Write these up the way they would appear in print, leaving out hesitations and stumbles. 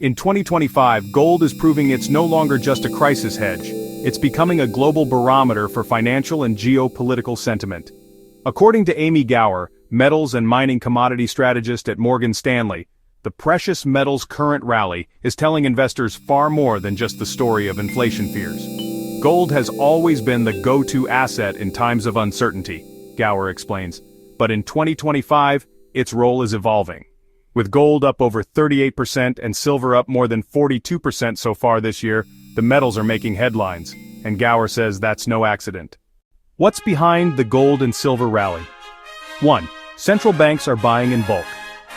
In 2025, gold is proving it's no longer just a crisis hedge. It's becoming a global barometer for financial and geopolitical sentiment. According to Amy Gower, metals and mining commodity strategist at Morgan Stanley, the precious metals' current rally is telling investors far more than just the story of inflation fears. Gold has always been the go-to asset in times of uncertainty, Gower explains. But in 2025, its role is evolving. With gold up over 38% and silver up more than 42% so far this year, the metals are making headlines, and Gower says that's no accident. What's behind the gold and silver rally? 1. Central banks are buying in bulk.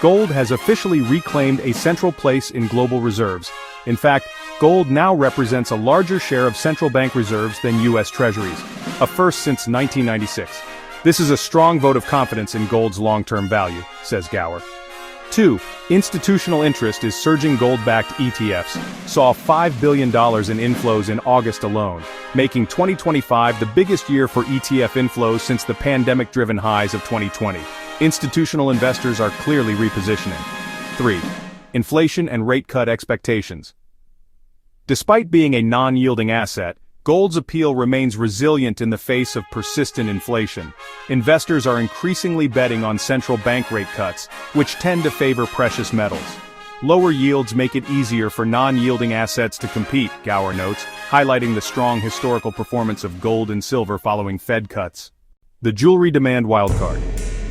Gold has officially reclaimed a central place in global reserves. In fact, gold now represents a larger share of central bank reserves than U.S. Treasuries, a first since 1996. This is a strong vote of confidence in gold's long-term value, says Gower. 2. Institutional interest is surging. Gold-backed ETFs saw $5 billion in inflows in August alone, making 2025 the biggest year for ETF inflows since the pandemic-driven highs of 2020. Institutional investors are clearly repositioning. 3. Inflation and rate cut expectations. Despite being a non-yielding asset, gold's appeal remains resilient in the face of persistent inflation. Investors are increasingly betting on central bank rate cuts, which tend to favor precious metals. Lower yields make it easier for non-yielding assets to compete, Gower notes, highlighting the strong historical performance of gold and silver following Fed cuts. The jewelry demand wildcard.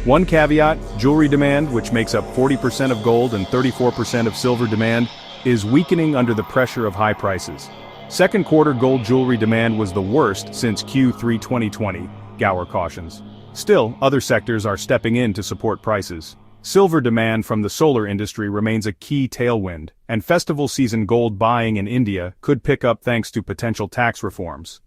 One caveat: jewelry demand, which makes up 40% of gold and 34% of silver demand, is weakening under the pressure of high prices. Second quarter gold jewelry demand was the worst since Q3 2020, Gower cautions. Still, other sectors are stepping in to support prices. Silver demand from the solar industry remains a key tailwind, and festival season gold buying in India could pick up thanks to potential tax reforms.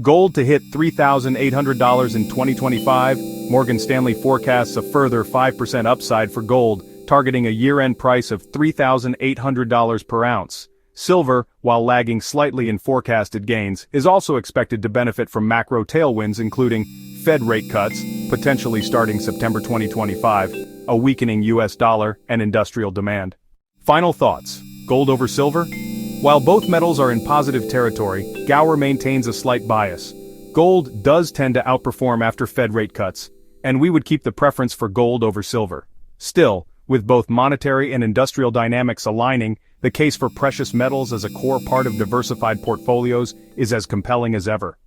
Gold to hit $3,800 in 2025, Morgan Stanley forecasts a further 5% upside for gold, targeting a year-end price of $3,800 per ounce. Silver, while lagging slightly in forecasted gains, is also expected to benefit from macro tailwinds including Fed rate cuts, potentially starting September 2025, a weakening US dollar, and industrial demand. Final thoughts: gold over silver? While both metals are in positive territory, Gower maintains a slight bias. Gold does tend to outperform after Fed rate cuts, and we would keep the preference for gold over silver. Still, with both monetary and industrial dynamics aligning, the case for precious metals as a core part of diversified portfolios is as compelling as ever.